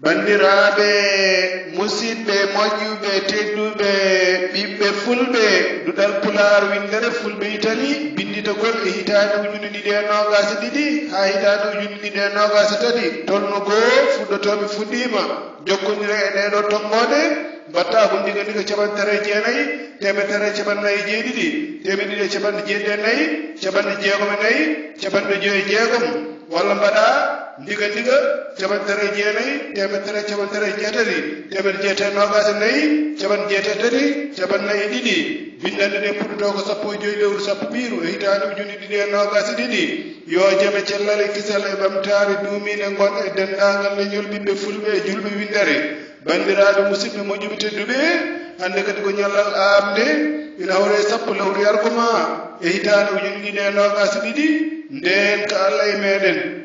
bandiraɓe musidɓe moƴƴuɓe tedduɓe ɓiɓɓe fulɓe duɗal pular windere fulɓe itali binditagol e hitande ujunde ɗiɗi e nogase ɗiɗi ha hitande ujunde ɗiɗi e nogase tati tolnugo fuɗɗotoɓe fuɗɗima jokkodira e ɗeɗo toggode mbatta ko ndiga ndiga caɓantere jeenayyi temetere caɓannayyi jeeɗiɗi temedɗiɗi e caɓanɗe jeeɗiɗi e nayyi caɓanɗe jeegom e nayyi caɓanɗe joyi e jeegom walla mbaɗa ndiga ndiga caɓantere jeenayyi temetere caɓantere jeetati temeɗe jeetati nogase nayyi caɓanɗe jeetati tati caɓannayyi ɗiɗi bindande ɗe puɗɗoto ko sappo e joyi lewru sappo ɓiiru e hitande ujunde ɗiɗi e nogase ɗiɗi yo jaɓe cellal e kisal e ɓamtare duumine gonɗe e dendagal leñol ɓiɓɓe fulɓe e julɓe windere bandiraɓe musidɓe moƴƴuɓe tedduɓe hande kadi ko ñallal amde ina hawre sappo lewru yargoma e hitande ujunde ɗiɗi e nogase ɗiɗi nden ko Allah e meɗen